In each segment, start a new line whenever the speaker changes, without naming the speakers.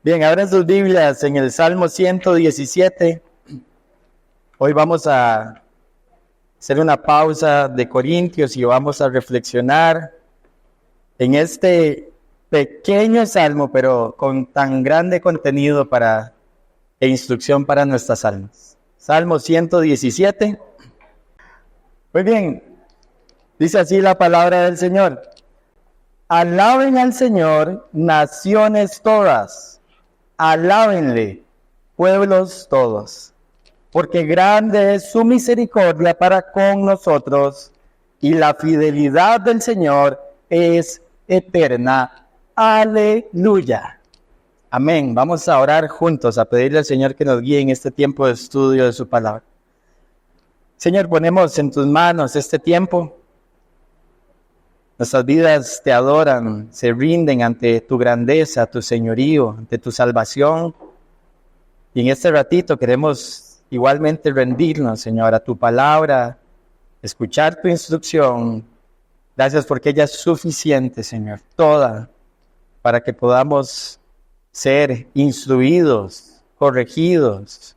Bien, abran sus Biblias en el Salmo 117. Hoy vamos a hacer una pausa de Corintios y vamos a reflexionar en este pequeño salmo, pero con tan grande contenido e instrucción para nuestras almas. Salmo 117. Muy bien, dice así la palabra del Señor. Alaben al Señor, naciones todas. Alábenle, pueblos todos, porque grande es su misericordia para con nosotros, y la fidelidad del Señor es eterna. Aleluya. Amén. Vamos a orar juntos, a pedirle al Señor que nos guíe en este tiempo de estudio de su palabra. Señor, ponemos en tus manos este tiempo. Nuestras vidas te adoran, se rinden ante tu grandeza, tu señorío, ante tu salvación. Y en este ratito queremos igualmente rendirnos, Señor, a tu palabra, escuchar tu instrucción. Gracias porque ella es suficiente, Señor, toda, para que podamos ser instruidos, corregidos,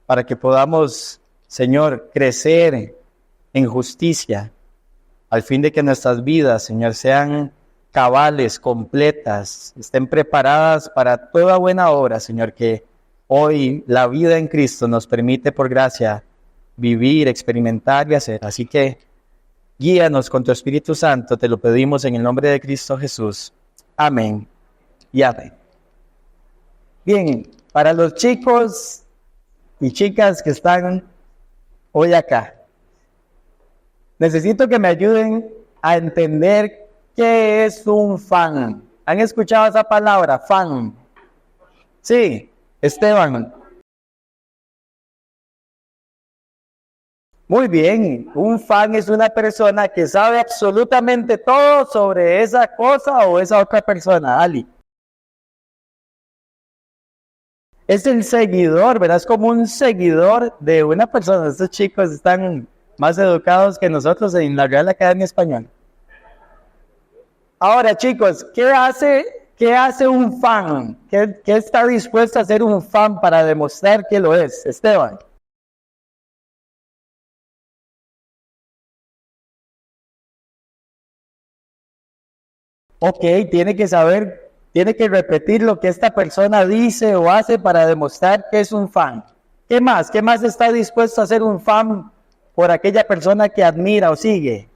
para que podamos, Señor, crecer en justicia. Al fin de que nuestras vidas, Señor, sean cabales, completas, estén preparadas para toda buena obra, Señor, que hoy la vida en Cristo nos permite por gracia vivir, experimentar y hacer. Así que guíanos con tu Espíritu Santo, te lo pedimos en el nombre de Cristo Jesús. Amén y amén. Bien, para los chicos y chicas que están hoy acá, necesito que me ayuden a entender qué es un fan. ¿Han escuchado esa palabra, fan? Sí, Esteban. Muy bien, un fan es una persona que sabe absolutamente todo sobre esa cosa o esa otra persona, Ali. Es el seguidor, ¿verdad? Es como un seguidor de una persona. Estos chicos están más educados que nosotros en la Real Academia Española. Ahora, chicos, ¿qué hace un fan? ¿Qué está dispuesto a hacer un fan para demostrar que lo es? Esteban. Ok, tiene que repetir lo que esta persona dice o hace para demostrar que es un fan. ¿Qué más? ¿Qué más está dispuesto a hacer un fan por aquella persona que admira o sigue?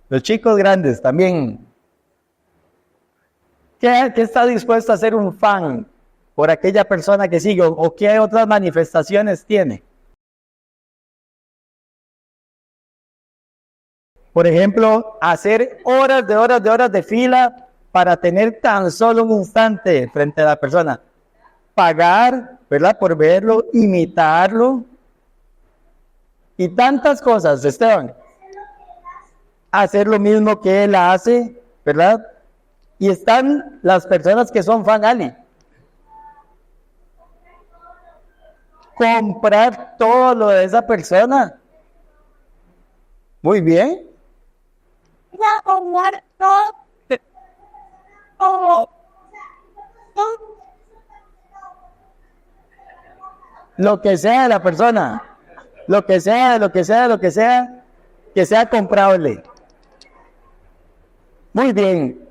Los chicos grandes también. ¿Qué está dispuesto a hacer un fan por aquella persona que sigue? ¿O qué otras manifestaciones tiene? Por ejemplo, hacer horas de fila para tener tan solo un instante frente a la persona. Pagar, ¿verdad? Por verlo, imitarlo. Y tantas cosas, Esteban. Hacer lo mismo que él hace, ¿verdad? Y están las personas que son fan, Ali. Comprar todo lo de esa persona. Muy bien. Lo que sea de la persona. Lo que sea, que sea comprable. Muy bien.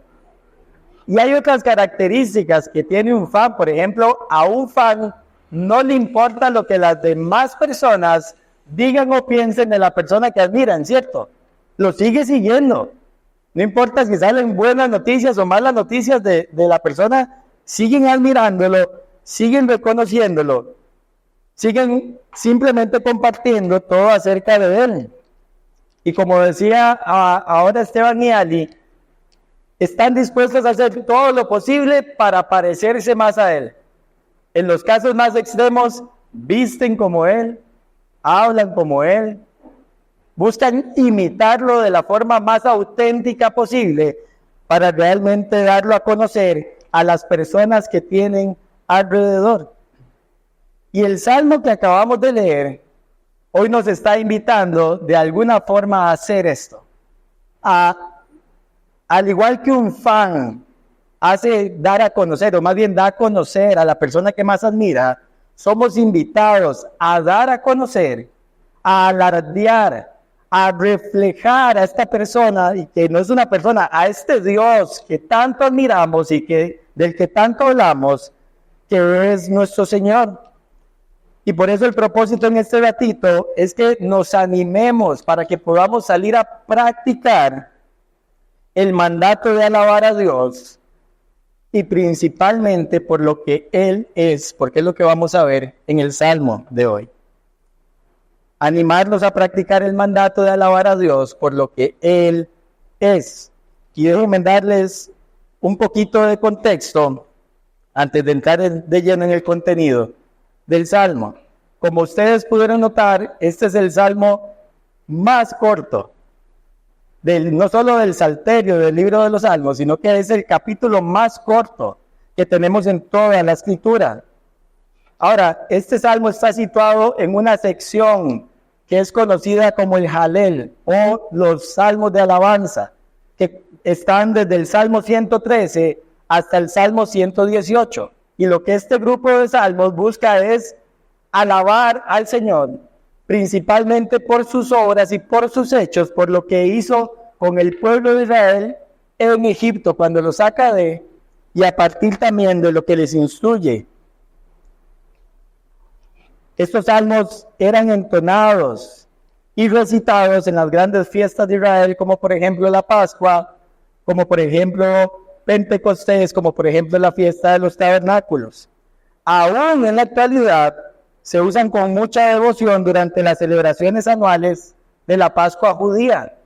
Y hay otras características que tiene un fan. Por ejemplo, a un fan no le importa lo que las demás personas digan o piensen de la persona que admiran, ¿cierto? Lo sigue siguiendo. No importa si salen buenas noticias o malas noticias de la persona, siguen admirándolo, siguen reconociéndolo, siguen simplemente compartiendo todo acerca de él. Y como decía ahora Esteban y Ali, están dispuestos a hacer todo lo posible para parecerse más a él. En los casos más extremos, visten como él, hablan como él, buscan imitarlo de la forma más auténtica posible para realmente darlo a conocer a las personas que tienen alrededor. Y el salmo que acabamos de leer hoy nos está invitando de alguna forma a hacer esto, al igual que un fan hace dar a conocer, o más bien da a conocer a la persona que más admira, somos invitados a dar a conocer, a alardear, a reflejar a esta persona, y que no es una persona, a este Dios que tanto admiramos y del que tanto hablamos, que es nuestro Señor. Y por eso el propósito en este ratito es que nos animemos para que podamos salir a practicar el mandato de alabar a Dios, y principalmente por lo que Él es, porque es lo que vamos a ver en el Salmo de hoy. Animarnos a practicar el mandato de alabar a Dios por lo que Él es. Y déjenme darles un poquito de contexto antes de entrar de lleno en el contenido del Salmo. Como ustedes pudieron notar, este es el Salmo más corto, no solo del Salterio, del libro de los Salmos, sino que es el capítulo más corto que tenemos en toda la Escritura. Ahora, este Salmo está situado en una sección que es conocida como el Jalel, o los Salmos de alabanza, que están desde el Salmo 113 hasta el Salmo 118. Y lo que este grupo de salmos busca es alabar al Señor, principalmente por sus obras y por sus hechos, por lo que hizo con el pueblo de Israel en Egipto cuando lo saca y a partir también de lo que les instruye. Estos salmos eran entonados y recitados en las grandes fiestas de Israel, como por ejemplo la Pascua, como por ejemplo Pentecostés, como por ejemplo la fiesta de los tabernáculos. Aún en la actualidad se usan con mucha devoción durante las celebraciones anuales de la Pascua judía,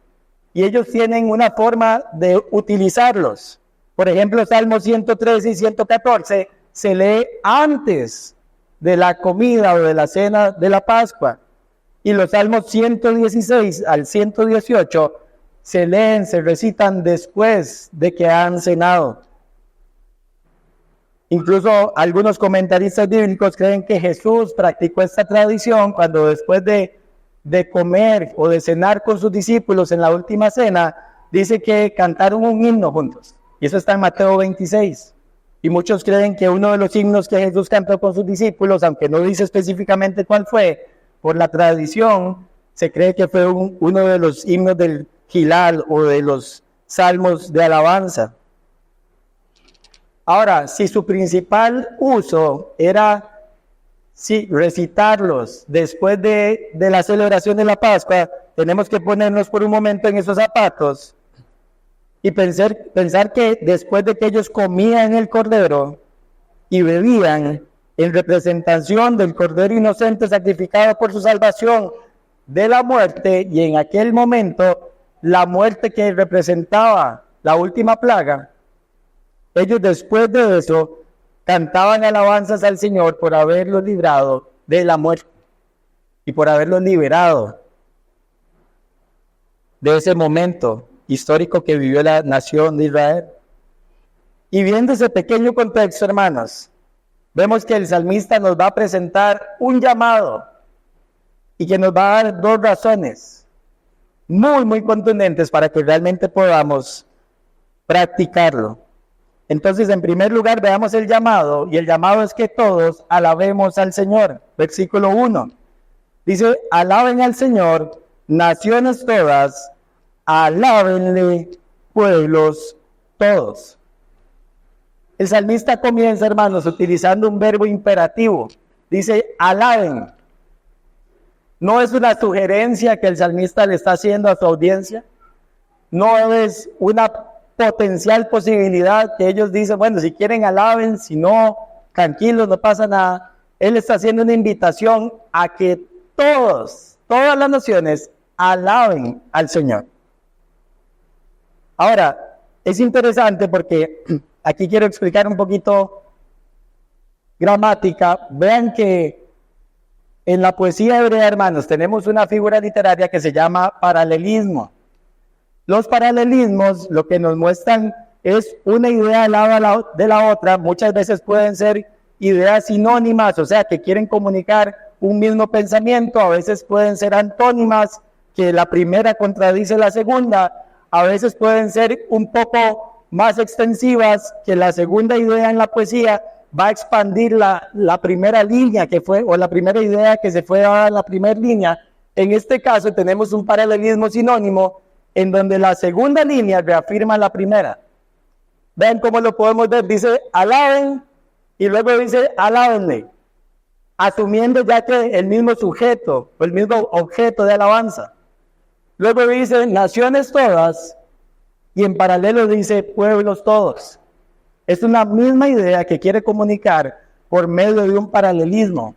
y ellos tienen una forma de utilizarlos. Por ejemplo, Salmos 113 y 114 se lee antes de la comida o de la cena de la Pascua, y los Salmos 116 al 118 se recitan después de que han cenado. Incluso algunos comentaristas bíblicos creen que Jesús practicó esta tradición cuando después de comer o de cenar con sus discípulos en la última cena, dice que cantaron un himno juntos. Y eso está en Mateo 26. Y muchos creen que uno de los himnos que Jesús cantó con sus discípulos, aunque no dice específicamente cuál fue, por la tradición, se cree que fue uno de los himnos del Gilal o de los salmos de alabanza. Ahora, si su principal uso era recitarlos después de la celebración de la Pascua, tenemos que ponernos por un momento en esos zapatos y pensar que después de que ellos comían el cordero y bebían en representación del cordero inocente sacrificado por su salvación de la muerte, y en aquel momento la muerte que representaba la última plaga, ellos después de eso cantaban alabanzas al Señor por haberlos librado de la muerte y por haberlos liberado de ese momento histórico que vivió la nación de Israel. Y viendo ese pequeño contexto, hermanos, vemos que el salmista nos va a presentar un llamado y que nos va a dar dos razones muy, muy contundentes para que realmente podamos practicarlo. Entonces, en primer lugar, veamos el llamado, y el llamado es que todos alabemos al Señor. Versículo 1. Dice, alaben al Señor, naciones todas, alábenle, pueblos todos. El salmista comienza, hermanos, utilizando un verbo imperativo. Dice, alaben. No es una sugerencia que el salmista le está haciendo a su audiencia. No es una potencial posibilidad que ellos dicen, bueno, si quieren alaben, si no, tranquilos, no pasa nada. Él está haciendo una invitación a que todas las naciones alaben al Señor. Ahora, es interesante porque aquí quiero explicar un poquito gramática. Vean que en la poesía hebrea, hermanos, tenemos una figura literaria que se llama paralelismo. Los paralelismos lo que nos muestran es una idea al lado de la otra. Muchas veces pueden ser ideas sinónimas, o sea, que quieren comunicar un mismo pensamiento. A veces pueden ser antónimas, que la primera contradice la segunda. A veces pueden ser un poco más extensivas, que la segunda idea en la poesía va a expandir la primera línea que fue, o la primera idea que se fue a la primera línea. En este caso tenemos un paralelismo sinónimo en donde la segunda línea reafirma la primera. Vean cómo lo podemos ver, dice alaben y luego dice alábenle, asumiendo ya que el mismo sujeto o el mismo objeto de alabanza. Luego dice naciones todas y en paralelo dice pueblos todos. Es una misma idea que quiere comunicar por medio de un paralelismo.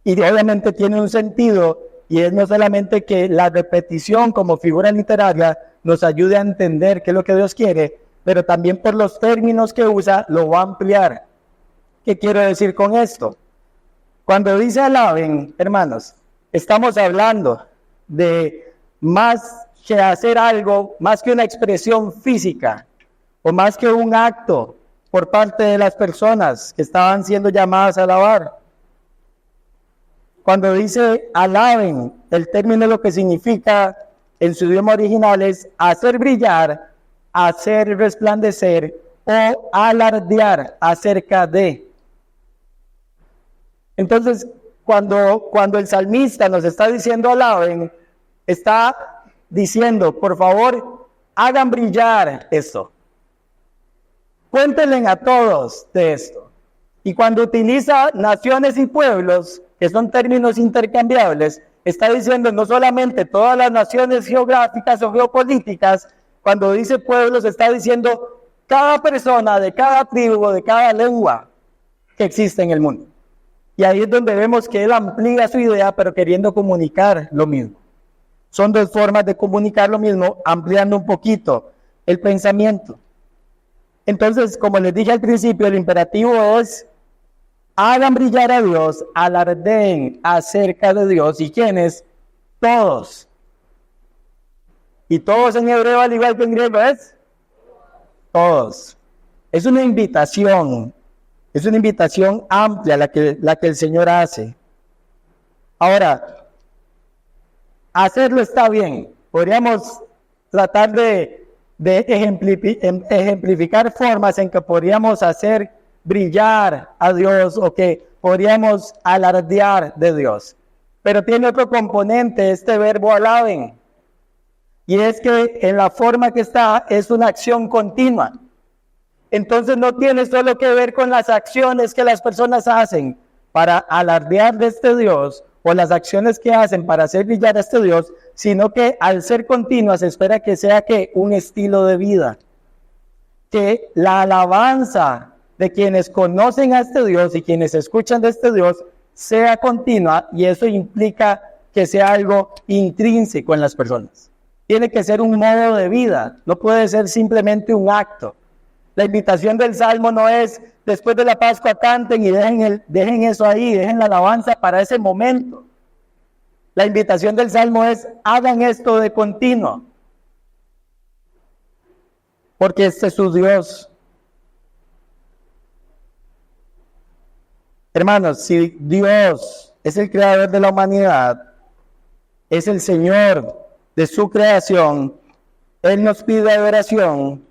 Y obviamente tiene un sentido, y es no solamente que la repetición como figura literaria nos ayude a entender qué es lo que Dios quiere, pero también por los términos que usa lo va a ampliar. ¿Qué quiero decir con esto? Cuando dice alaben, hermanos, estamos hablando de más que hacer algo, más que una expresión física, o más que un acto por parte de las personas que estaban siendo llamadas a alabar. Cuando dice alaben, el término lo que significa en su idioma original es hacer brillar, hacer resplandecer o alardear acerca de. Entonces, cuando el salmista nos está diciendo alaben, está diciendo, por favor, hagan brillar esto. Cuéntenle a todos de esto. Y cuando utiliza naciones y pueblos, que son términos intercambiables, está diciendo no solamente todas las naciones geográficas o geopolíticas, cuando dice pueblos está diciendo cada persona de cada tribu, de cada lengua que existe en el mundo. Y ahí es donde vemos que él amplía su idea, pero queriendo comunicar lo mismo. Son dos formas de comunicar lo mismo, ampliando un poquito el pensamiento. Entonces, como les dije al principio, el imperativo es hagan brillar a Dios, alardeen acerca de Dios. ¿Y quiénes? Todos. Y todos en hebreo, al igual que en griego, es todos. Es una invitación amplia la que el Señor hace. Ahora, hacerlo está bien. Podríamos tratar de ejemplificar formas en que podríamos hacer brillar a Dios o que podríamos alardear de Dios. Pero tiene otro componente este verbo alaben. Y es que en la forma que está es una acción continua. Entonces no tiene solo que ver con las acciones que las personas hacen para alardear de este Dios o las acciones que hacen para hacer brillar a este Dios, sino que al ser continua se espera que sea que un estilo de vida. Que la alabanza de quienes conocen a este Dios y quienes escuchan de este Dios sea continua, y eso implica que sea algo intrínseco en las personas. Tiene que ser un modo de vida, no puede ser simplemente un acto. La invitación del Salmo no es después de la Pascua canten y dejen eso ahí, dejen la alabanza para ese momento. La invitación del Salmo es hagan esto de continuo, porque este es su Dios. Hermanos, si Dios es el creador de la humanidad, es el Señor de su creación, Él nos pide adoración,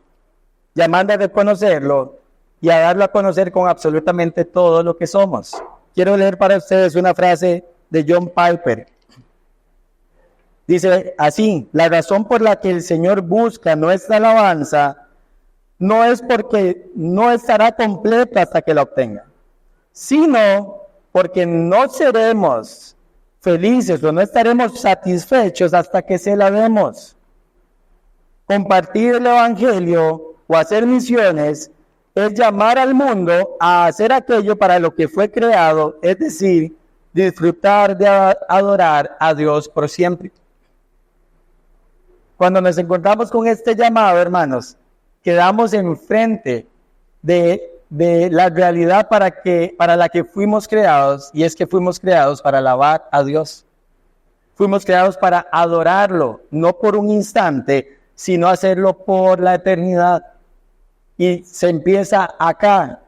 llamando a reconocerlo y a darlo a conocer con absolutamente todo lo que somos. Quiero leer para ustedes una frase de John Piper. Dice así: la razón por la que el Señor busca nuestra alabanza no es porque no estará completa hasta que la obtenga, sino porque no seremos felices o no estaremos satisfechos hasta que se la demos. Compartir el Evangelio o hacer misiones es llamar al mundo a hacer aquello para lo que fue creado, es decir, disfrutar de adorar a Dios por siempre. Cuando nos encontramos con este llamado, hermanos, quedamos enfrente de la realidad para la que fuimos creados, y es que fuimos creados para alabar a Dios. Fuimos creados para adorarlo, no por un instante, sino hacerlo por la eternidad. Y se empieza acá.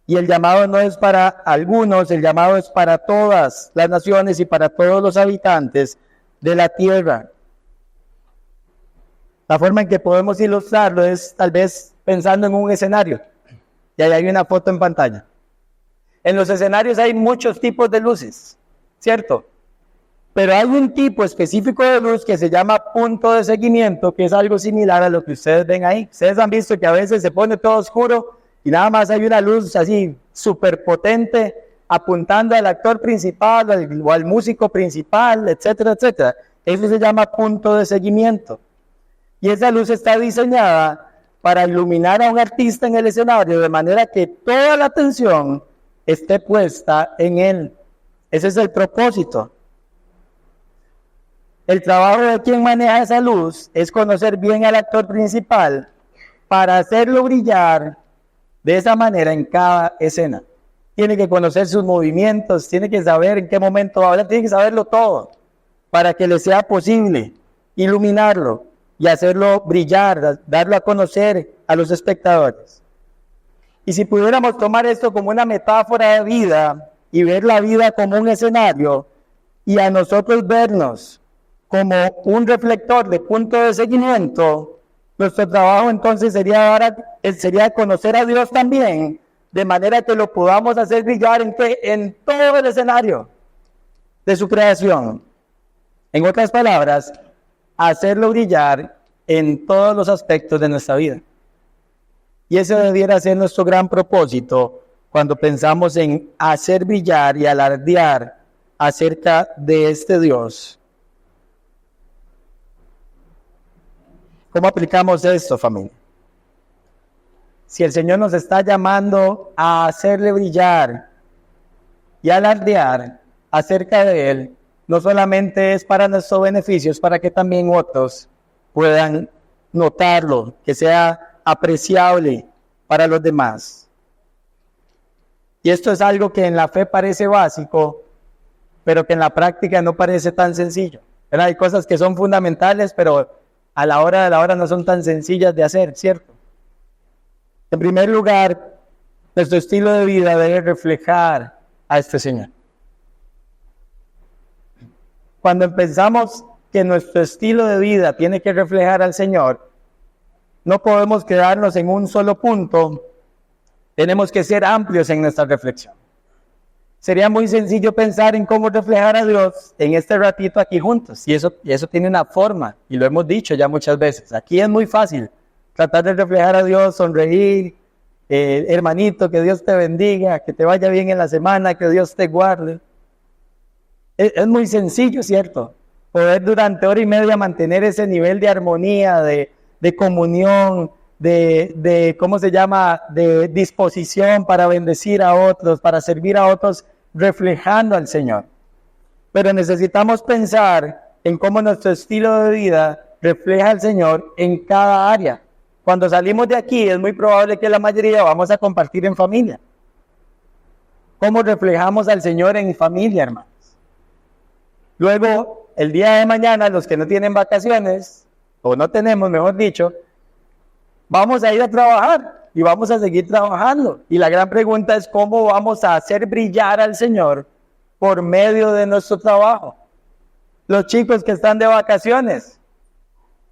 Y el llamado no es para algunos, el llamado es para todas las naciones y para todos los habitantes de la tierra. La forma en que podemos ilustrarlo es tal vez pensando en un escenario. Y ahí hay una foto en pantalla. En los escenarios hay muchos tipos de luces, ¿cierto? Pero hay un tipo específico de luz que se llama punto de seguimiento, que es algo similar a lo que ustedes ven ahí. Ustedes han visto que a veces se pone todo oscuro y nada más hay una luz así súper potente apuntando al actor principal o al músico principal, etcétera, etcétera. Eso se llama punto de seguimiento. Y esa luz está diseñada para iluminar a un artista en el escenario de manera que toda la atención esté puesta en él. Ese es el propósito. El trabajo de quien maneja esa luz es conocer bien al actor principal para hacerlo brillar de esa manera en cada escena. Tiene que conocer sus movimientos, tiene que saber en qué momento va a hablar, tiene que saberlo todo para que le sea posible iluminarlo y hacerlo brillar, darlo a conocer a los espectadores. Y si pudiéramos tomar esto como una metáfora de vida y ver la vida como un escenario y a nosotros vernos como un reflector de punto de seguimiento, nuestro trabajo entonces sería conocer a Dios también, de manera que lo podamos hacer brillar en todo el escenario de su creación. En otras palabras, hacerlo brillar en todos los aspectos de nuestra vida. Y ese debiera ser nuestro gran propósito cuando pensamos en hacer brillar y alardear acerca de este Dios. ¿Cómo aplicamos esto, familia? Si el Señor nos está llamando a hacerle brillar y alardear acerca de Él, no solamente es para nuestro beneficio, es para que también otros puedan notarlo, que sea apreciable para los demás. Y esto es algo que en la fe parece básico, pero que en la práctica no parece tan sencillo. ¿Verdad? Hay cosas que son fundamentales, pero a la hora de la hora no son tan sencillas de hacer, ¿cierto? En primer lugar, nuestro estilo de vida debe reflejar a este Señor. Cuando pensamos que nuestro estilo de vida tiene que reflejar al Señor, no podemos quedarnos en un solo punto, tenemos que ser amplios en nuestra reflexión. Sería muy sencillo pensar en cómo reflejar a Dios en este ratito aquí juntos, y eso tiene una forma, y lo hemos dicho ya muchas veces. Aquí es muy fácil tratar de reflejar a Dios, sonreír, hermanito, que Dios te bendiga, que te vaya bien en la semana, que Dios te guarde. Es muy sencillo, ¿cierto? Poder durante hora y media mantener ese nivel de armonía, de comunión, ¿cómo se llama? De disposición para bendecir a otros, para servir a otros, reflejando al Señor. Pero necesitamos pensar en cómo nuestro estilo de vida refleja al Señor en cada área. Cuando salimos de aquí, es muy probable que la mayoría vamos a compartir en familia. ¿Cómo reflejamos al Señor en familia, hermanos? Luego, el día de mañana, los que no tienen vacaciones, o no tenemos, mejor dicho, vamos a ir a trabajar y vamos a seguir trabajando. Y la gran pregunta es cómo vamos a hacer brillar al Señor por medio de nuestro trabajo. Los chicos que están de vacaciones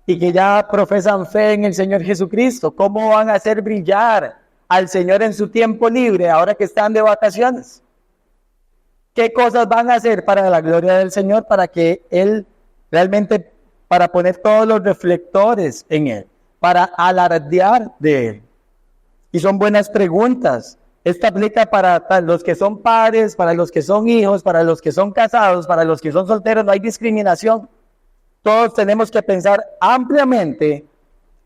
y que ya profesan fe en el Señor Jesucristo, ¿cómo van a hacer brillar al Señor en su tiempo libre ahora que están de vacaciones? ¿Qué cosas van a hacer para la gloria del Señor, para que Él realmente, para poner todos los reflectores en Él, para alardear de Él? Y son buenas preguntas. Esto aplica para los que son padres, para los que son hijos, para los que son casados, para los que son solteros. No hay discriminación. Todos tenemos que pensar ampliamente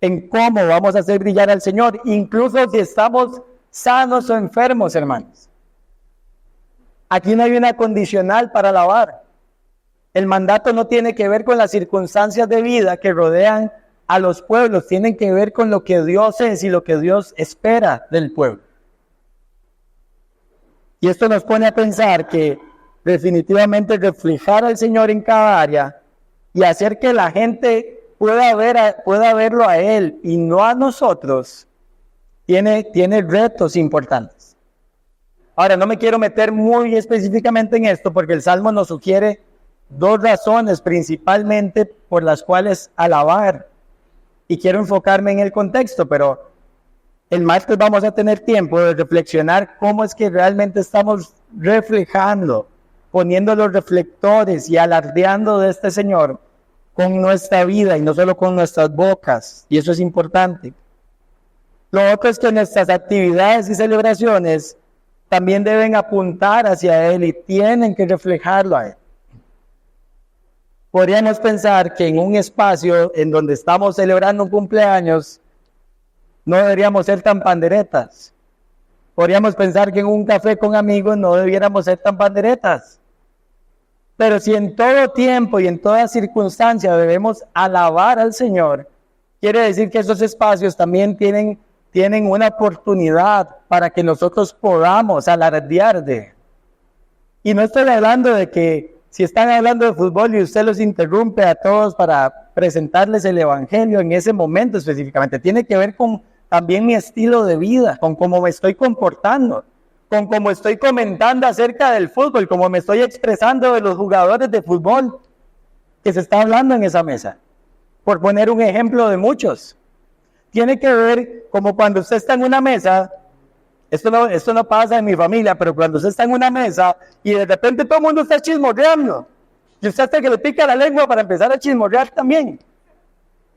en cómo vamos a hacer brillar al Señor, incluso si estamos sanos o enfermos, hermanos. Aquí no hay una condicional para alabar. El mandato no tiene que ver con las circunstancias de vida que rodean a los pueblos, tienen que ver con lo que Dios es y lo que Dios espera del pueblo. Y esto nos pone a pensar que definitivamente reflejar al Señor en cada área y hacer que la gente pueda verlo a Él y no a nosotros, tiene retos importantes. Ahora, no me quiero meter muy específicamente en esto porque el Salmo nos sugiere dos razones principalmente por las cuales alabar y quiero enfocarme en el contexto, pero el martes vamos a tener tiempo de reflexionar cómo es que realmente estamos reflejando, poniendo los reflectores y alardeando de este Señor con nuestra vida y no solo con nuestras bocas, y eso es importante. Lo otro es que nuestras actividades y celebraciones también deben apuntar hacia Él y tienen que reflejarlo a Él. Podríamos pensar que en un espacio en donde estamos celebrando un cumpleaños, no deberíamos ser tan panderetas. Podríamos pensar que en un café con amigos no debiéramos ser tan panderetas. Pero si en todo tiempo y en toda circunstancia debemos alabar al Señor, quiere decir que esos espacios también tienen una oportunidad para que nosotros podamos alardear de Él. Y no estoy hablando de que si están hablando de fútbol y usted los interrumpe a todos para presentarles el evangelio en ese momento específicamente, tiene que ver con también mi estilo de vida, con cómo me estoy comportando, con cómo estoy comentando acerca del fútbol, cómo me estoy expresando de los jugadores de fútbol que se está hablando en esa mesa, por poner un ejemplo de muchos. Tiene que ver como cuando usted está en una mesa. Esto no pasa en mi familia, pero cuando usted está en una mesa y de repente todo el mundo está chismorreando, y usted hasta que le pica la lengua para empezar a chismorrear también,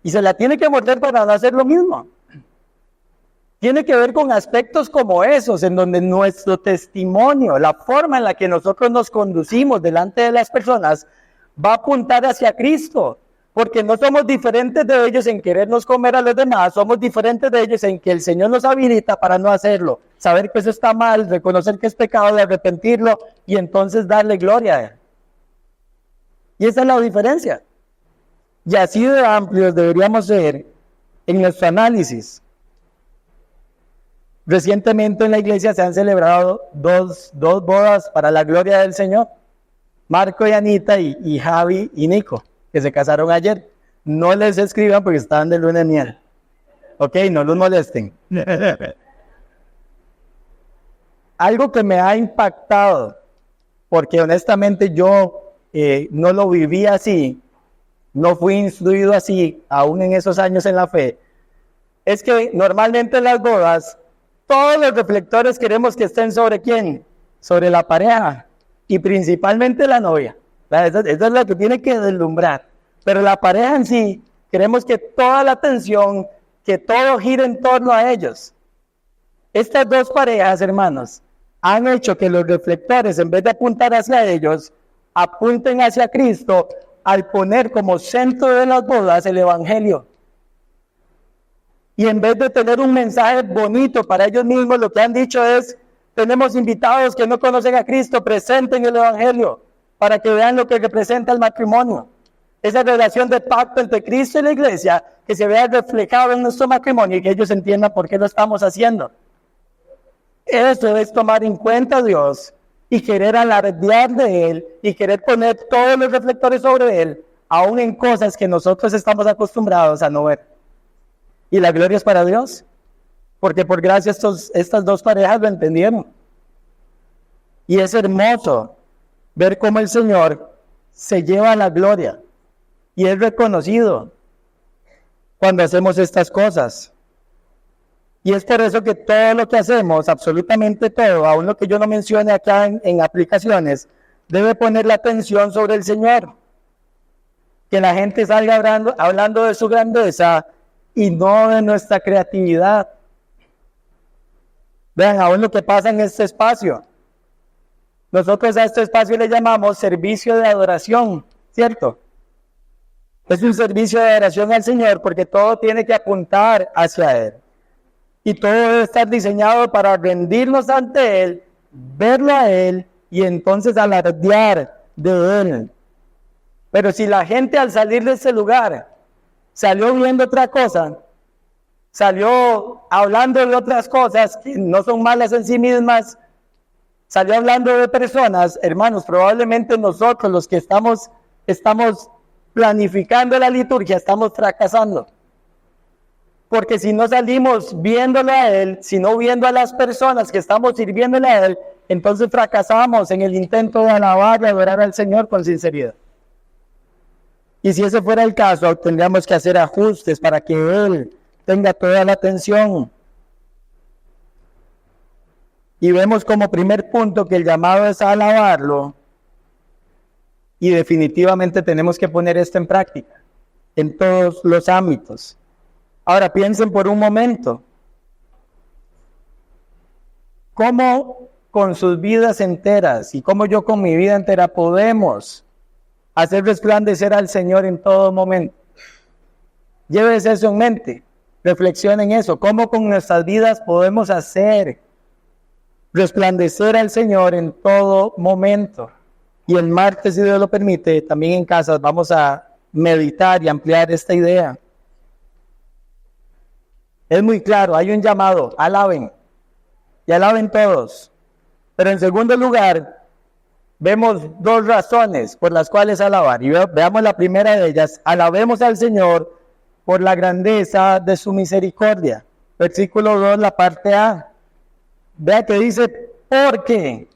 y se la tiene que morder para no hacer lo mismo. Tiene que ver con aspectos como esos, en donde nuestro testimonio, la forma en la que nosotros nos conducimos delante de las personas, va a apuntar hacia Cristo. Porque no somos diferentes de ellos en querernos comer a los demás, somos diferentes de ellos en que el Señor nos habilita para no hacerlo. Saber que eso está mal, reconocer que es pecado, de arrepentirlo y entonces darle gloria a Él. Y esa es la diferencia. Y así de amplios deberíamos ser en nuestro análisis. Recientemente en la iglesia se han celebrado dos bodas para la gloria del Señor. Marco y Anita y Javi y Nico, que se casaron ayer. No les escriban porque estaban de luna de miel. Ok, no los molesten. Algo que me ha impactado, porque honestamente yo no lo viví así, no fui instruido así, aún en esos años en la fe, es que normalmente en las bodas, todos los reflectores queremos que estén ¿sobre quién? Sobre la pareja, y principalmente la novia. Eso es lo que tiene que deslumbrar. Pero la pareja en sí, queremos que toda la atención, que todo gire en torno a ellos. Estas dos parejas, hermanos, han hecho que los reflectores, en vez de apuntar hacia ellos, apunten hacia Cristo al poner como centro de las bodas el Evangelio. Y en vez de tener un mensaje bonito para ellos mismos, lo que han dicho es, tenemos invitados que no conocen a Cristo, presenten el Evangelio para que vean lo que representa el matrimonio. Esa relación de pacto entre Cristo y la iglesia, que se vea reflejado en nuestro matrimonio y que ellos entiendan por qué lo estamos haciendo. Eso es tomar en cuenta a Dios y querer alardear de Él y querer poner todos los reflectores sobre Él, aún en cosas que nosotros estamos acostumbrados a no ver. Y la gloria es para Dios, porque por gracia estas dos parejas lo entendieron. Y es hermoso ver cómo el Señor se lleva la gloria y es reconocido cuando hacemos estas cosas. Y es por eso que todo lo que hacemos, absolutamente todo, aún lo que yo no mencione acá en aplicaciones, debe poner la atención sobre el Señor. Que la gente salga hablando de su grandeza y no de nuestra creatividad. Vean, aún lo que pasa en este espacio. Nosotros a este espacio le llamamos servicio de adoración, ¿cierto? Es un servicio de adoración al Señor porque todo tiene que apuntar hacia Él. Y todo debe estar diseñado para rendirnos ante Él, verlo a Él y entonces alardear de Él. Pero si la gente al salir de ese lugar salió viendo otra cosa, salió hablando de otras cosas que no son malas en sí mismas, salió hablando de personas, hermanos, probablemente nosotros los que estamos planificando la liturgia estamos fracasando. Porque si no salimos viéndole a Él, sino viendo a las personas que estamos sirviéndole a Él, entonces fracasamos en el intento de alabar y adorar al Señor con sinceridad. Y si ese fuera el caso, tendríamos que hacer ajustes para que Él tenga toda la atención. Y vemos como primer punto que el llamado es a alabarlo. Y definitivamente tenemos que poner esto en práctica, en todos los ámbitos. Ahora piensen por un momento, ¿cómo con sus vidas enteras y cómo yo con mi vida entera podemos hacer resplandecer al Señor en todo momento? Llévese eso en mente, reflexionen en eso, cómo con nuestras vidas podemos hacer resplandecer al Señor en todo momento. Y el martes, si Dios lo permite, también en casa vamos a meditar y ampliar esta idea. Es muy claro, hay un llamado, alaben, y alaben todos. Pero en segundo lugar, vemos dos razones por las cuales alabar. Y veamos la primera de ellas, alabemos al Señor por la grandeza de su misericordia. Versículo 2, la parte A. Vea que dice, porque,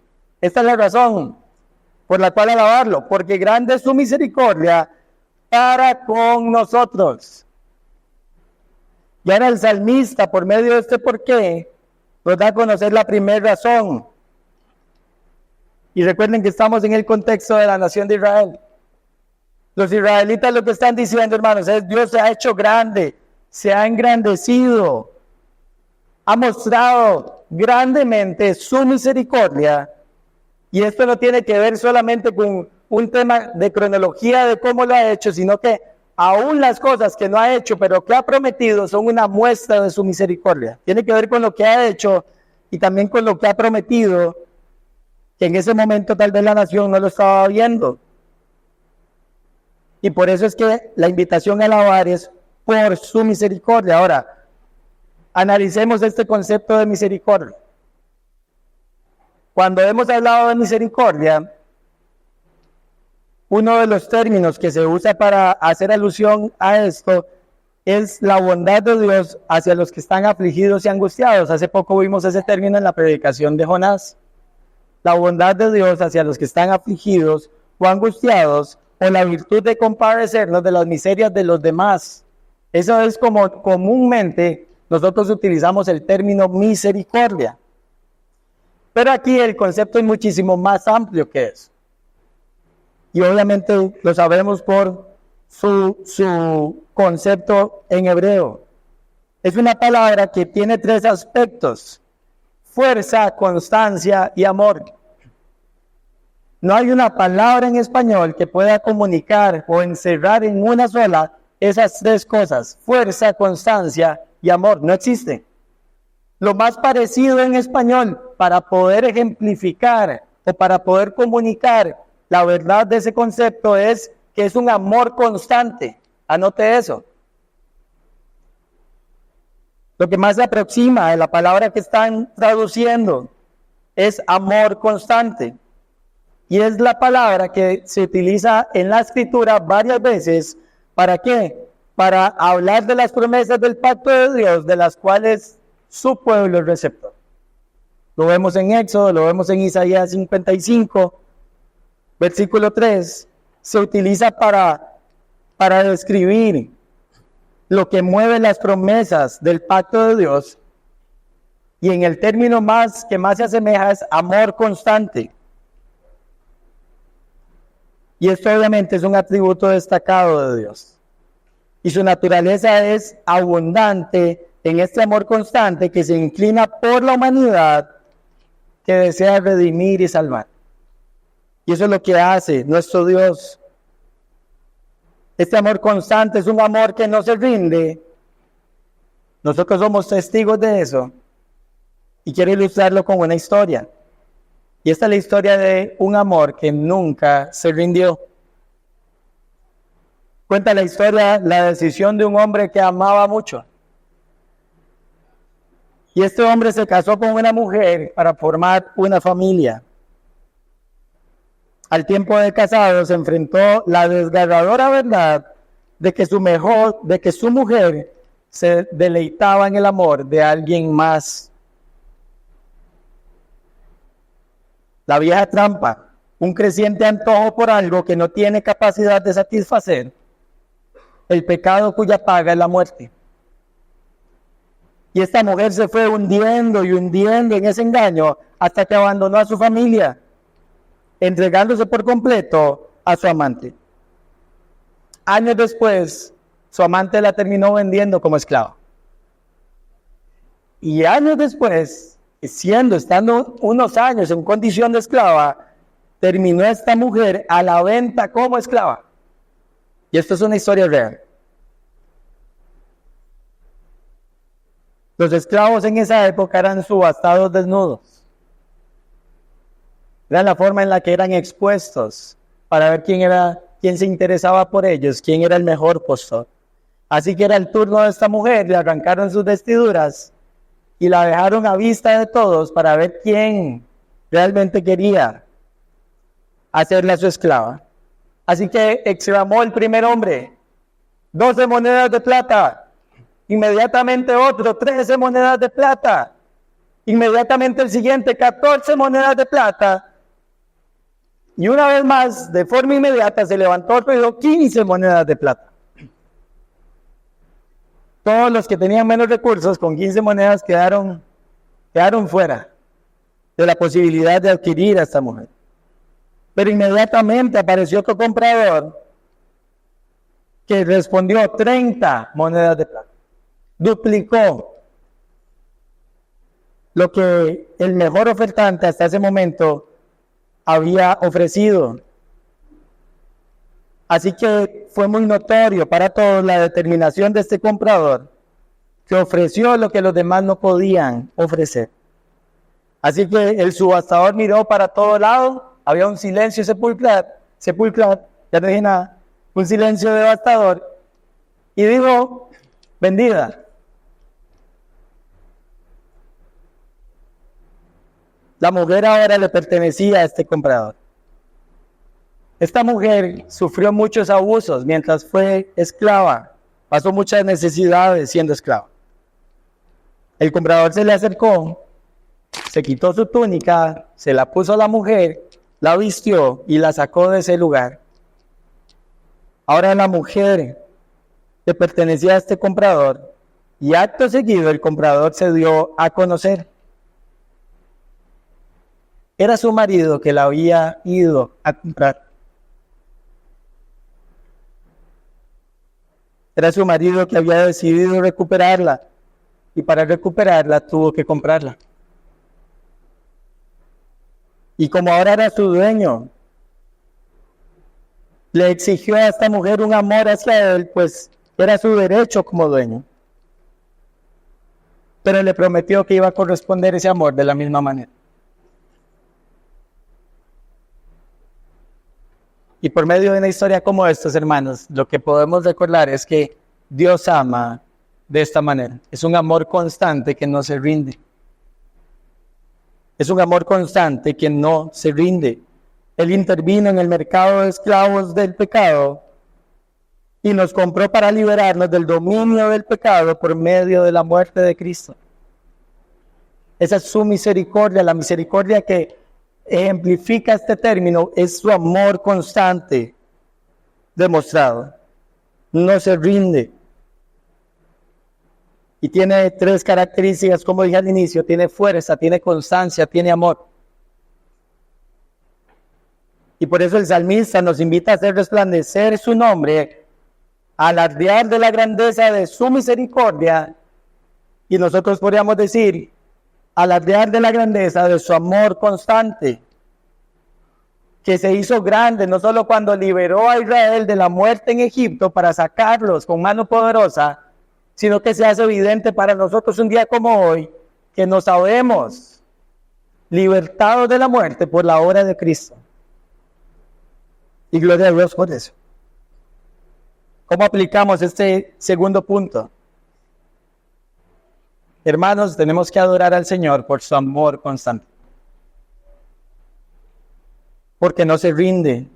esta es la razón por la cual alabarlo, porque grande es su misericordia para con nosotros. Y ahora el salmista, por medio de este porqué, nos da a conocer la primera razón. Y recuerden que estamos en el contexto de la nación de Israel. Los israelitas lo que están diciendo, hermanos, es Dios se ha hecho grande, se ha engrandecido, ha mostrado grandemente su misericordia. Y esto no tiene que ver solamente con un tema de cronología de cómo lo ha hecho, sino que aún las cosas que no ha hecho, pero que ha prometido, son una muestra de su misericordia. Tiene que ver con lo que ha hecho y también con lo que ha prometido, que en ese momento tal vez la nación no lo estaba viendo. Y por eso es que la invitación a alabar es por su misericordia. Ahora, analicemos este concepto de misericordia. Cuando hemos hablado de misericordia, uno de los términos que se usa para hacer alusión a esto es la bondad de Dios hacia los que están afligidos y angustiados. Hace poco vimos ese término en la predicación de Jonás. La bondad de Dios hacia los que están afligidos o angustiados, o la virtud de compadecernos de las miserias de los demás. Eso es como comúnmente nosotros utilizamos el término misericordia. Pero aquí el concepto es muchísimo más amplio que eso. Y obviamente lo sabemos por su concepto en hebreo. Es una palabra que tiene tres aspectos: fuerza, constancia y amor. No hay una palabra en español que pueda comunicar o encerrar en una sola esas tres cosas: fuerza, constancia y amor. No existe. Lo más parecido en español para poder ejemplificar o para poder comunicar la verdad de ese concepto es que es un amor constante. Anote eso. Lo que más se aproxima de la palabra que están traduciendo es amor constante. Y es la palabra que se utiliza en la escritura varias veces. ¿Para qué? Para hablar de las promesas del pacto de Dios, de las cuales su pueblo es receptor. Lo vemos en Éxodo, lo vemos en Isaías 55, versículo 3. Se utiliza para describir lo que mueve las promesas del pacto de Dios. Y en el término que más se asemeja es amor constante. Y esto obviamente es un atributo destacado de Dios. Y su naturaleza es abundante en este amor constante que se inclina por la humanidad que desea redimir y salvar. Y eso es lo que hace nuestro Dios. Este amor constante es un amor que no se rinde. Nosotros somos testigos de eso. Y quiero ilustrarlo con una historia. Y esta es la historia de un amor que nunca se rindió. Cuenta la historia, la decisión de un hombre que amaba mucho. Y este hombre se casó con una mujer para formar una familia. Al tiempo de casado se enfrentó la desgarradora verdad de que su mujer se deleitaba en el amor de alguien más. La vieja trampa, un creciente antojo por algo que no tiene capacidad de satisfacer, el pecado cuya paga es la muerte. Y esta mujer se fue hundiendo y hundiendo en ese engaño hasta que abandonó a su familia, entregándose por completo a su amante. Años después, su amante la terminó vendiendo como esclava. Y años después, estando unos años en condición de esclava, terminó esta mujer a la venta como esclava. Y esto es una historia real. Los esclavos en esa época eran subastados desnudos. Era la forma en la que eran expuestos para ver quién se interesaba por ellos, quién era el mejor postor. Así que era el turno de esta mujer, le arrancaron sus vestiduras y la dejaron a vista de todos para ver quién realmente quería hacerla su esclava. Así que exclamó el primer hombre: 12 monedas de plata. Inmediatamente otro, 13 monedas de plata. Inmediatamente el siguiente, 14 monedas de plata. Y una vez más, de forma inmediata, se levantó otro y dio 15 monedas de plata. Todos los que tenían menos recursos, con 15 monedas, quedaron fuera de la posibilidad de adquirir a esta mujer. Pero inmediatamente apareció otro comprador que respondió 30 monedas de plata. Duplicó lo que el mejor ofertante hasta ese momento había ofrecido. Así que fue muy notorio para todos la determinación de este comprador, que ofreció lo que los demás no podían ofrecer. Así que el subastador miró para todo lado, había un silencio sepulcral, ya no dije nada, un silencio devastador, y dijo: vendida. La mujer ahora le pertenecía a este comprador. Esta mujer sufrió muchos abusos mientras fue esclava, pasó muchas necesidades siendo esclava. El comprador se le acercó, se quitó su túnica, se la puso a la mujer, la vistió y la sacó de ese lugar. Ahora la mujer le pertenecía a este comprador y acto seguido el comprador se dio a conocer. Era su marido que la había ido a comprar. Era su marido que había decidido recuperarla y para recuperarla tuvo que comprarla. Y como ahora era su dueño, le exigió a esta mujer un amor hacia él, pues era su derecho como dueño. Pero le prometió que iba a corresponder ese amor de la misma manera. Y por medio de una historia como esta, hermanos, lo que podemos recordar es que Dios ama de esta manera. Es un amor constante que no se rinde. Es un amor constante que no se rinde. Él intervino en el mercado de esclavos del pecado y nos compró para liberarnos del dominio del pecado por medio de la muerte de Cristo. Esa es su misericordia, la misericordia que ejemplifica este término es su amor constante demostrado. No se rinde. Y tiene 3 características, como dije al inicio: tiene fuerza, tiene constancia, tiene amor. Y por eso el salmista nos invita a hacer resplandecer su nombre, a alardear de la grandeza de su misericordia, y nosotros podríamos decir, alardear de la grandeza de su amor constante, que se hizo grande no solo cuando liberó a Israel de la muerte en Egipto para sacarlos con mano poderosa, sino que se hace evidente para nosotros un día como hoy, que nos sabemos libertados de la muerte por la obra de Cristo. Y gloria a Dios por eso. ¿Cómo aplicamos este segundo punto? Hermanos, tenemos que adorar al Señor por su amor constante. Porque no se rinde.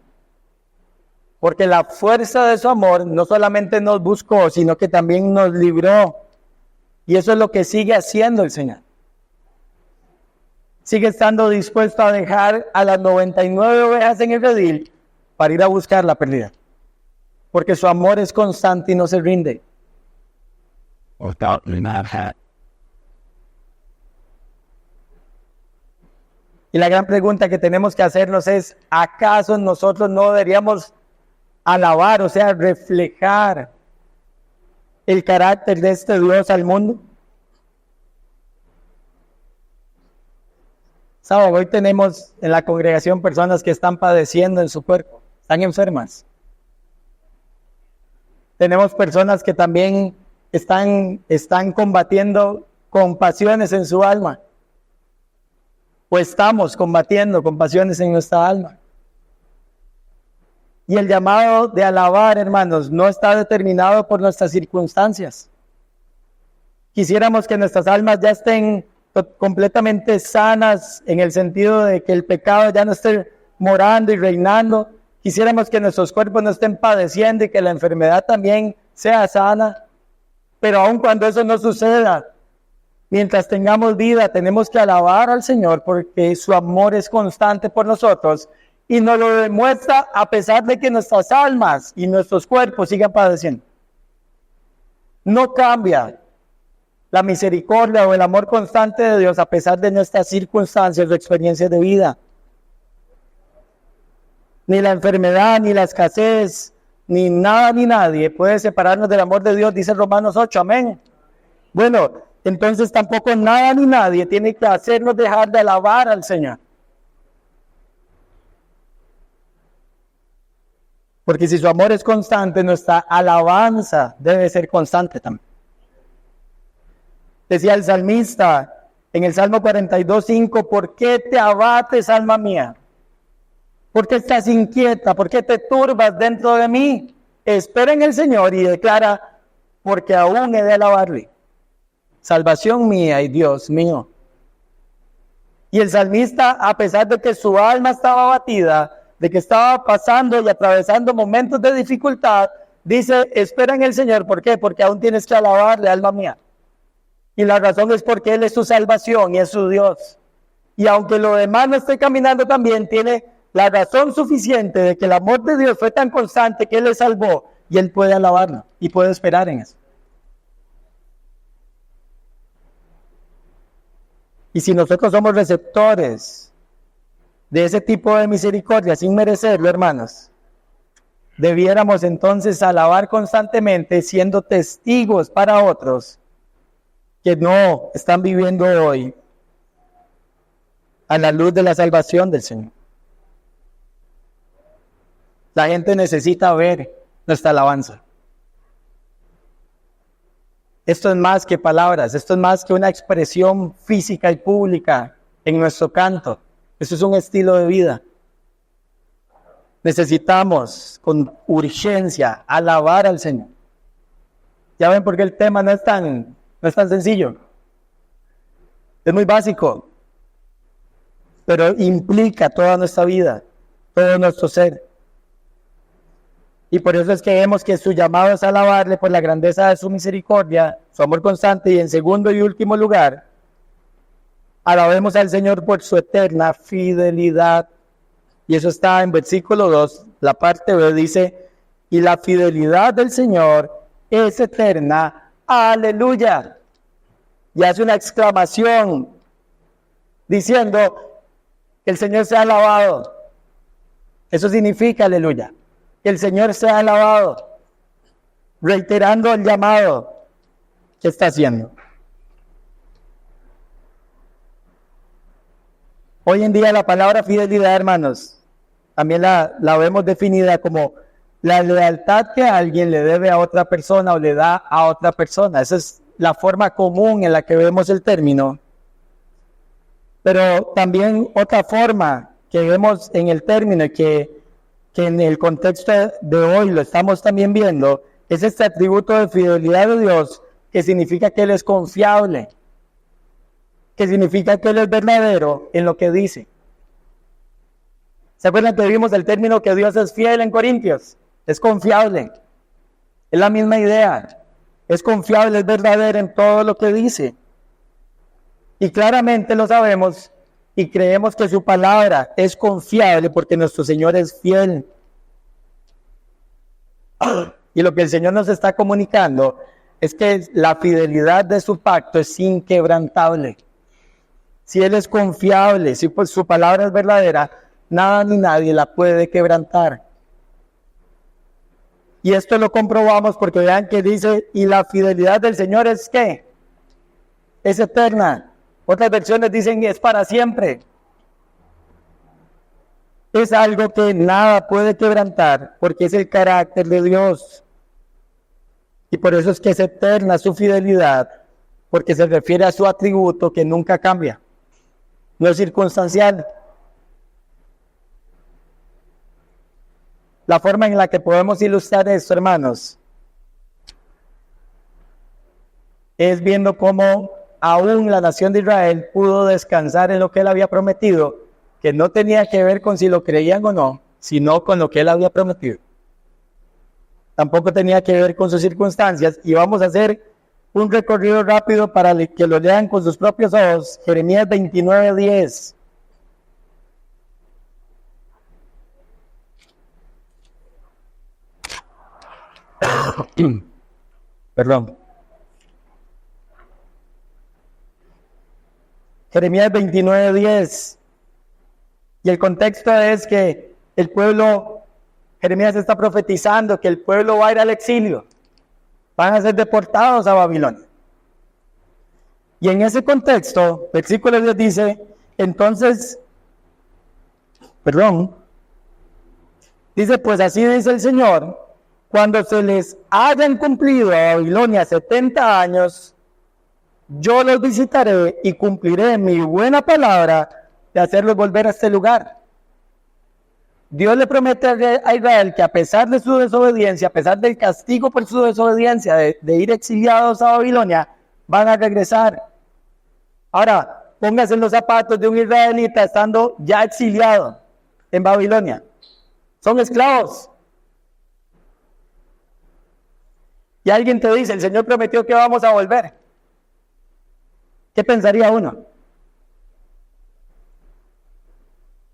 Porque la fuerza de su amor no solamente nos buscó, sino que también nos libró. Y eso es lo que sigue haciendo el Señor. Sigue estando dispuesto a dejar a las 99 ovejas en el redil para ir a buscar la perdida. porque su amor es constante y no se rinde. Y la gran pregunta que tenemos que hacernos es, ¿acaso nosotros no deberíamos alabar, o sea, reflejar el carácter de este Dios al mundo? ¿Saben? Hoy tenemos en la congregación personas que están padeciendo en su cuerpo, están enfermas. Tenemos personas que también están combatiendo con pasiones en su alma. O estamos combatiendo con pasiones en nuestra alma. Y el llamado de alabar, hermanos, no está determinado por nuestras circunstancias. Quisiéramos que nuestras almas ya estén completamente sanas, en el sentido de que el pecado ya no esté morando y reinando. Quisiéramos que nuestros cuerpos no estén padeciendo y que la enfermedad también sea sana. Pero aun cuando eso no suceda, mientras tengamos vida, tenemos que alabar al Señor porque su amor es constante por nosotros y nos lo demuestra a pesar de que nuestras almas y nuestros cuerpos sigan padeciendo. No cambia la misericordia o el amor constante de Dios a pesar de nuestras circunstancias o experiencias de vida. Ni la enfermedad, ni la escasez, ni nada ni nadie puede separarnos del amor de Dios, dice Romanos 8, amén. Bueno, entonces tampoco nada ni nadie tiene que hacernos dejar de alabar al Señor. Porque si su amor es constante, nuestra alabanza debe ser constante también. Decía el salmista en el Salmo 42:5, ¿por qué te abates, alma mía? ¿Por qué estás inquieta? ¿Por qué te turbas dentro de mí? Espera en el Señor y declara, porque aún he de alabarle. Salvación mía y Dios mío. Y el salmista, a pesar de que su alma estaba abatida, de que estaba pasando y atravesando momentos de dificultad, dice, espera en el Señor. ¿Por qué? Porque aún tienes que alabarle, alma mía. Y la razón es porque Él es su salvación y es su Dios. Y aunque lo demás no esté caminando tan bien, tiene la razón suficiente de que el amor de Dios fue tan constante que Él le salvó y Él puede alabarlo y puede esperar en eso. Y si nosotros somos receptores de ese tipo de misericordia sin merecerlo, hermanos, debiéramos entonces alabar constantemente, siendo testigos para otros que no están viviendo hoy a la luz de la salvación del Señor. La gente necesita ver nuestra alabanza. Esto es más que palabras, esto es más que una expresión física y pública en nuestro canto. Esto es un estilo de vida. Necesitamos con urgencia alabar al Señor. Ya ven por qué el tema no es tan sencillo. Es muy básico, pero implica toda nuestra vida, todo nuestro ser. Y por eso es que vemos que su llamado es alabarle por la grandeza de su misericordia, su amor constante, y en segundo y último lugar, alabemos al Señor por su eterna fidelidad. Y eso está en versículo 2, la parte B dice, y la fidelidad del Señor es eterna. ¡Aleluya! Y hace una exclamación diciendo que el Señor sea alabado. Eso significa aleluya. Que el Señor sea alabado, reiterando el llamado que está haciendo. Hoy en día la palabra fidelidad, hermanos, también la vemos definida como la lealtad que alguien le debe a otra persona o le da a otra persona. Esa es la forma común en la que vemos el término. Pero también otra forma que vemos en el término que en el contexto de hoy lo estamos también viendo, es este atributo de fidelidad de Dios, que significa que Él es confiable, que significa que Él es verdadero en lo que dice. ¿Se acuerdan que vimos el término que Dios es fiel en Corintios? Es confiable. Es la misma idea. Es confiable, es verdadero en todo lo que dice. Y claramente lo sabemos y creemos que su palabra es confiable porque nuestro Señor es fiel. Y lo que el Señor nos está comunicando es que la fidelidad de su pacto es inquebrantable. Si Él es confiable, si pues su palabra es verdadera, nada ni nadie la puede quebrantar. Y esto lo comprobamos porque vean que dice, y la fidelidad del Señor es ¿qué? Es eterna. Otras versiones dicen es para siempre. Es algo que nada puede quebrantar porque es el carácter de Dios. Y por eso es que es eterna su fidelidad, porque se refiere a su atributo que nunca cambia. No es circunstancial. La forma en la que podemos ilustrar esto, hermanos, es viendo cómo aún la nación de Israel pudo descansar en lo que Él había prometido, que no tenía que ver con si lo creían o no, sino con lo que Él había prometido. Tampoco tenía que ver con sus circunstancias, y vamos a hacer un recorrido rápido para que lo lean con sus propios ojos. Jeremías 29:10. Perdón. Jeremías 29:10. Y el contexto es que el pueblo, Jeremías está profetizando que el pueblo va a ir al exilio. Van a ser deportados a Babilonia. Y en ese contexto, versículo 10 dice, entonces, dice, pues así dice el Señor, cuando se les hayan cumplido a Babilonia 70 años, yo los visitaré y cumpliré mi buena palabra de hacerlos volver a este lugar. Dios le promete a Israel que a pesar de su desobediencia, a pesar del castigo por su desobediencia de ir exiliados a Babilonia, van a regresar. Ahora, póngase en los zapatos de un israelita estando ya exiliado en Babilonia. Son esclavos. Y alguien te dice, el Señor prometió que vamos a volver. ¿Qué pensaría uno?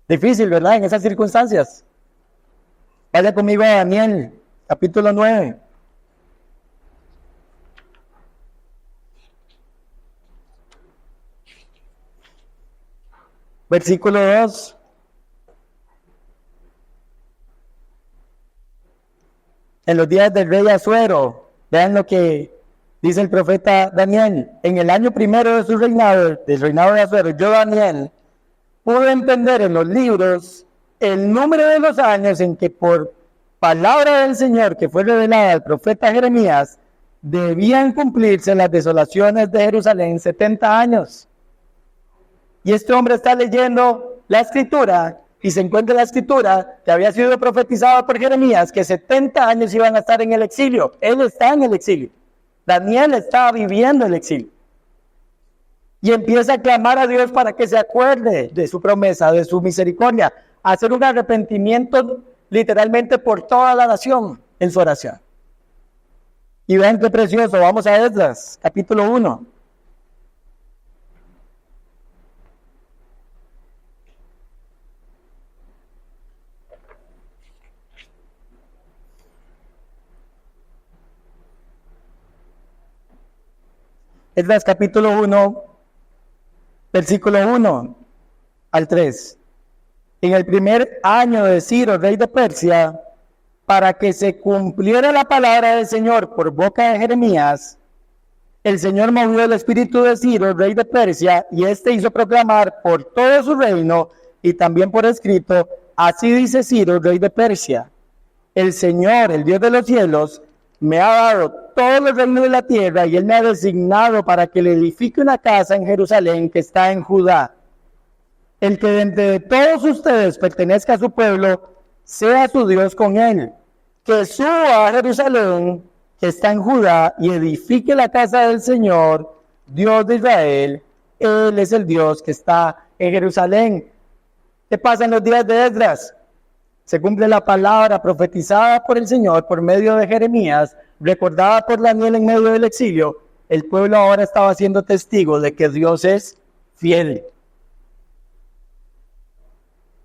Difícil, ¿verdad? En esas circunstancias. Vaya conmigo a Daniel, capítulo 9. Versículo 2. En los días del rey Asuero, vean lo que dice el profeta Daniel. En el año primero de su reinado, del reinado de Asuero, yo, Daniel, pude entender en los libros el número de los años en que por palabra del Señor que fue revelada al profeta Jeremías, debían cumplirse las desolaciones de Jerusalén 70 años. Y este hombre está leyendo la escritura y se encuentra la escritura que había sido profetizada por Jeremías, que 70 años iban a estar en el exilio. Él está en el exilio. Daniel estaba viviendo el exilio. Y empieza a clamar a Dios para que se acuerde de su promesa, de su misericordia, hacer un arrepentimiento literalmente por toda la nación en su oración. Y vean qué precioso, vamos a Esdras, capítulo 1. Esdras capítulo 1, versículo 1 al 3. En el primer año de Ciro, rey de Persia, para que se cumpliera la palabra del Señor por boca de Jeremías, el Señor movió el espíritu de Ciro, rey de Persia, y éste hizo proclamar por todo su reino y también por escrito, así dice Ciro, rey de Persia, el Señor, el Dios de los cielos, me ha dado todo el reino de la tierra y Él me ha designado para que le edifique una casa en Jerusalén que está en Judá. El que de entre todos ustedes pertenezca a su pueblo, sea su Dios con él. Que suba a Jerusalén, que está en Judá, y edifique la casa del Señor, Dios de Israel. Él es el Dios que está en Jerusalén. ¿Qué pasa en los días de Esdras? Se cumple la palabra profetizada por el Señor por medio de Jeremías, recordada por Daniel en medio del exilio. El pueblo ahora estaba siendo testigo de que Dios es fiel.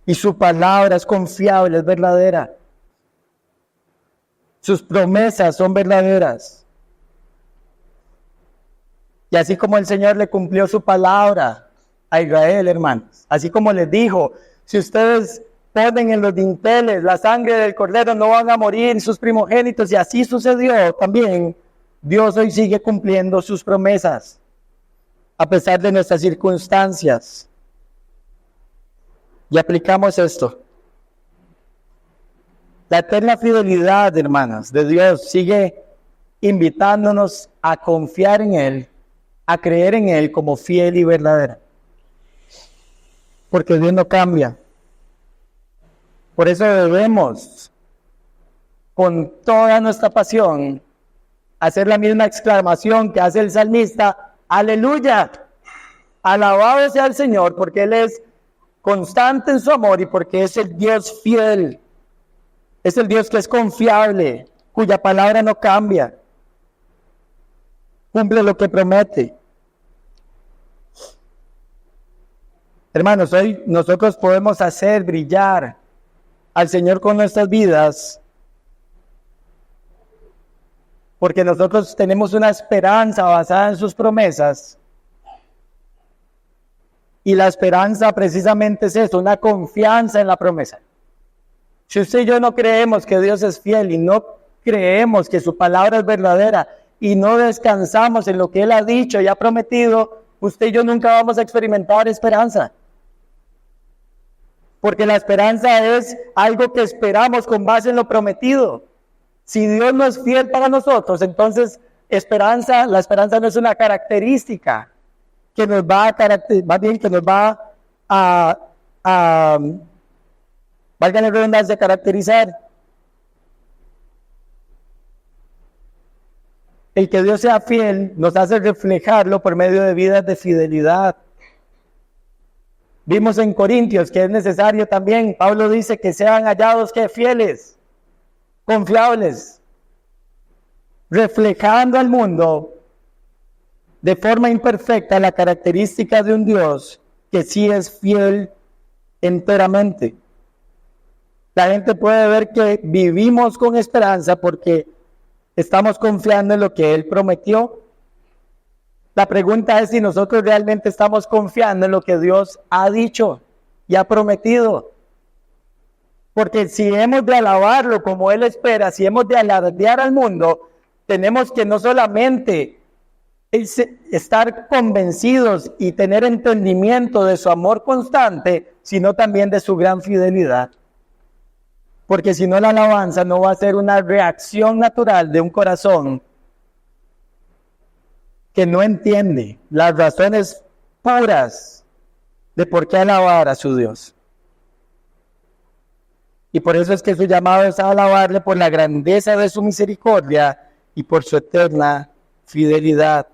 Y su palabra es confiable, es verdadera. Sus promesas son verdaderas. Y así como el Señor le cumplió su palabra a Israel, hermanos, así como les dijo, si ustedes ponen en los dinteles la sangre del cordero, no van a morir sus primogénitos, y así sucedió también. Dios hoy sigue cumpliendo sus promesas, a pesar de nuestras circunstancias. Y aplicamos esto. La eterna fidelidad, hermanas, de Dios sigue invitándonos a confiar en Él, a creer en Él como fiel y verdadera. Porque Dios no cambia. Por eso debemos, con toda nuestra pasión, hacer la misma exclamación que hace el salmista: ¡Aleluya! Alabado sea el Señor, porque Él es constante en su amor y porque es el Dios fiel. Es el Dios que es confiable, cuya palabra no cambia. Cumple lo que promete. Hermanos, hoy nosotros podemos hacer brillar al Señor con nuestras vidas, porque nosotros tenemos una esperanza basada en sus promesas. Y la esperanza precisamente es eso, una confianza en la promesa. Si usted y yo no creemos que Dios es fiel y no creemos que su palabra es verdadera y no descansamos en lo que Él ha dicho y ha prometido, usted y yo nunca vamos a experimentar esperanza. Porque la esperanza es algo que esperamos con base en lo prometido. Si Dios no es fiel para nosotros, entonces la esperanza no es una característica que nos va a caracterizar, más bien que nos va a valga la redundancia, caracterizar. El que Dios sea fiel nos hace reflejarlo por medio de vidas de fidelidad. Vimos en Corintios que es necesario también, Pablo dice que sean hallados que fieles, confiables, reflejando al mundo de forma imperfecta la característica de un Dios que sí es fiel enteramente. La gente puede ver que vivimos con esperanza porque estamos confiando en lo que Él prometió. La pregunta es si nosotros realmente estamos confiando en lo que Dios ha dicho y ha prometido. Porque si hemos de alabarlo como Él espera, si hemos de alardear al mundo, tenemos que no solamente estar convencidos y tener entendimiento de su amor constante, sino también de su gran fidelidad. Porque si no, la alabanza no va a ser una reacción natural de un corazón que no entiende las razones puras de por qué alabar a su Dios. Y por eso es que su llamado es a alabarle por la grandeza de su misericordia y por su eterna fidelidad.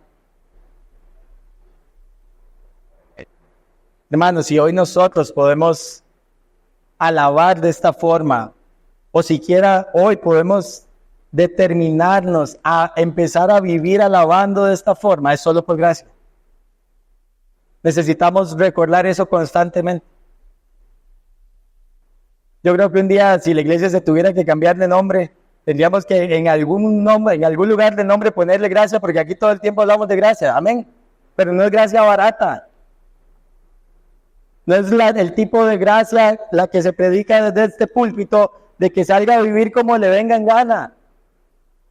Hermanos, si hoy nosotros podemos alabar de esta forma, o siquiera hoy podemos determinarnos a empezar a vivir alabando de esta forma, es solo por gracia. Necesitamos recordar eso constantemente. Yo creo que un día, si la iglesia se tuviera que cambiar de nombre, tendríamos que en algún lugar de nombre ponerle gracia, porque aquí todo el tiempo hablamos de gracia, amén, pero no es gracia barata. No es el tipo de gracia la que se predica desde este púlpito, de que salga a vivir como le venga en gana.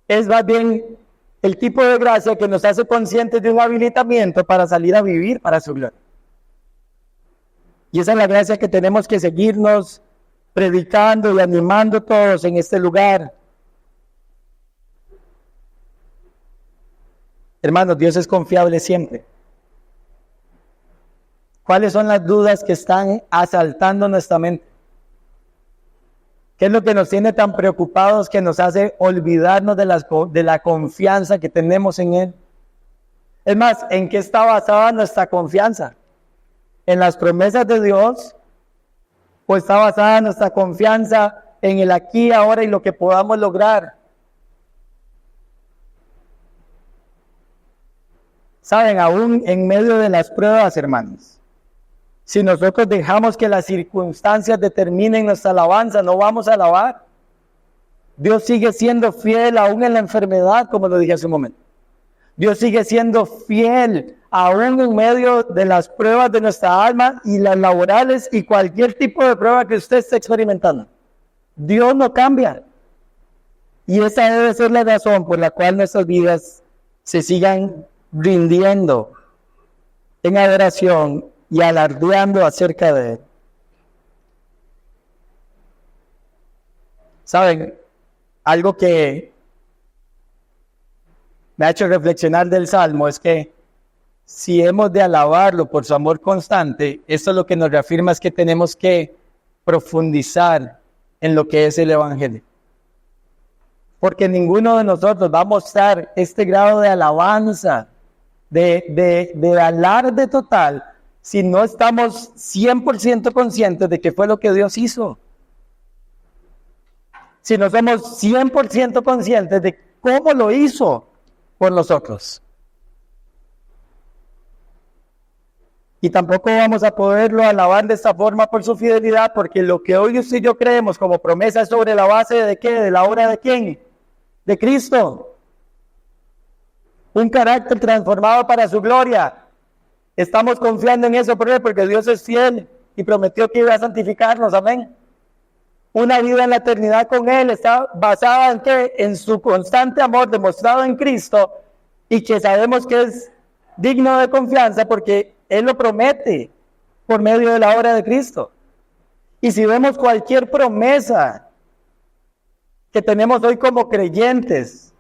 Es más bien el tipo de gracia que nos hace conscientes de un habilitamiento para salir a vivir para su gloria. Y esa es la gracia que tenemos que seguirnos predicando y animando todos en este lugar. Hermanos, Dios es confiable siempre. ¿Cuáles son las dudas que están asaltando nuestra mente? ¿Qué es lo que nos tiene tan preocupados que nos hace olvidarnos de la confianza que tenemos en Él? Es más, ¿en qué está basada nuestra confianza? ¿En las promesas de Dios? ¿O está basada nuestra confianza en el aquí, ahora y lo que podamos lograr? Saben, aún en medio de las pruebas, hermanos, si nosotros dejamos que las circunstancias determinen nuestra alabanza, no vamos a alabar. Dios sigue siendo fiel aún en la enfermedad, como lo dije hace un momento. Dios sigue siendo fiel aún en medio de las pruebas de nuestra alma y las laborales y cualquier tipo de prueba que usted esté experimentando. Dios no cambia. Y esa debe ser la razón por la cual nuestras vidas se sigan rindiendo en adoración y alardeando acerca de Él. ¿Saben? Algo que me ha hecho reflexionar del Salmo es que si hemos de alabarlo por su amor constante, esto lo que nos reafirma es que tenemos que profundizar en lo que es el Evangelio. Porque ninguno de nosotros va a mostrar este grado de alabanza, de alarde total, si no estamos 100% conscientes de qué fue lo que Dios hizo. Si no somos 100% conscientes de cómo lo hizo por nosotros. Y tampoco vamos a poderlo alabar de esta forma por su fidelidad, porque lo que hoy usted y yo creemos como promesa es sobre la base de ¿qué? ¿De la obra de quién? De Cristo. Un carácter transformado para su gloria. Estamos confiando en eso, ¿por qué? Porque Dios es fiel y prometió que iba a santificarnos, amén. Una vida en la eternidad con Él está basada en ¿qué? En su constante amor demostrado en Cristo, y que sabemos que es digno de confianza porque Él lo promete por medio de la obra de Cristo. Y si vemos cualquier promesa que tenemos hoy como creyentes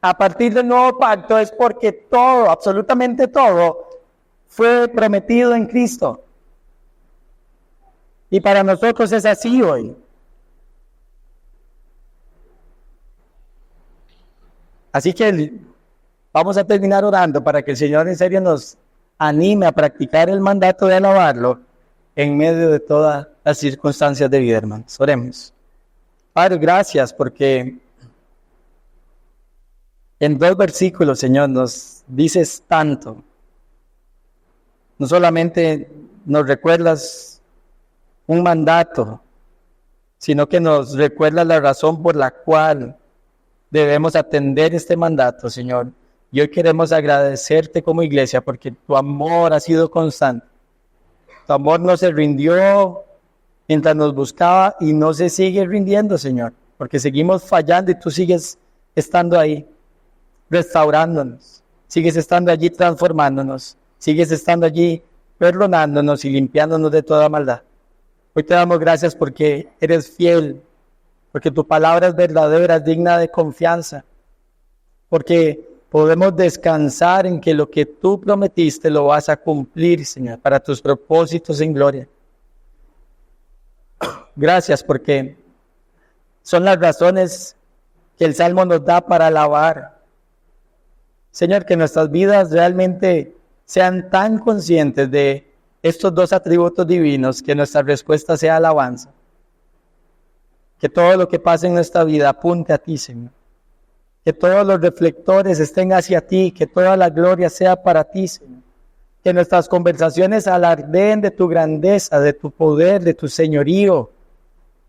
a partir del nuevo pacto, es porque todo, absolutamente todo, fue prometido en Cristo. Y para nosotros es así hoy. Así que vamos a terminar orando para que el Señor en serio nos anime a practicar el mandato de alabarlo en medio de todas las circunstancias de vida, hermanos. Oremos. Padre, gracias porque en 2 versículos, Señor, nos dices tanto. No solamente nos recuerdas un mandato, sino que nos recuerdas la razón por la cual debemos atender este mandato, Señor. Y hoy queremos agradecerte como iglesia porque tu amor ha sido constante. Tu amor no se rindió mientras nos buscaba y no se sigue rindiendo, Señor, porque seguimos fallando y tú sigues estando ahí, restaurándonos. Sigues estando allí transformándonos. Sigues estando allí perdonándonos y limpiándonos de toda maldad. Hoy te damos gracias porque eres fiel, porque tu palabra es verdadera, es digna de confianza, porque podemos descansar en que lo que tú prometiste lo vas a cumplir, Señor, para tus propósitos en gloria. Gracias porque son las razones que el Salmo nos da para alabar. Señor, que nuestras vidas realmente sean tan conscientes de estos 2 atributos divinos, que nuestra respuesta sea alabanza. Que todo lo que pase en nuestra vida apunte a ti, Señor. Que todos los reflectores estén hacia ti, que toda la gloria sea para ti, Señor. Que nuestras conversaciones alardeen de tu grandeza, de tu poder, de tu señorío.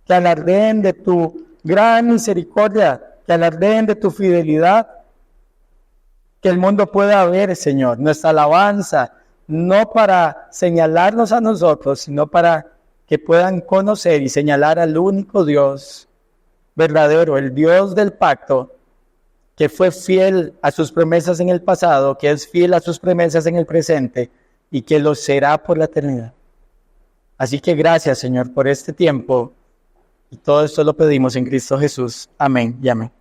Que alardeen de tu gran misericordia, que alardeen de tu fidelidad. Que el mundo pueda ver, Señor, nuestra alabanza, no para señalarnos a nosotros, sino para que puedan conocer y señalar al único Dios verdadero, el Dios del pacto, que fue fiel a sus promesas en el pasado, que es fiel a sus promesas en el presente y que lo será por la eternidad. Así que gracias, Señor, por este tiempo, y todo esto lo pedimos en Cristo Jesús. Amén y amén.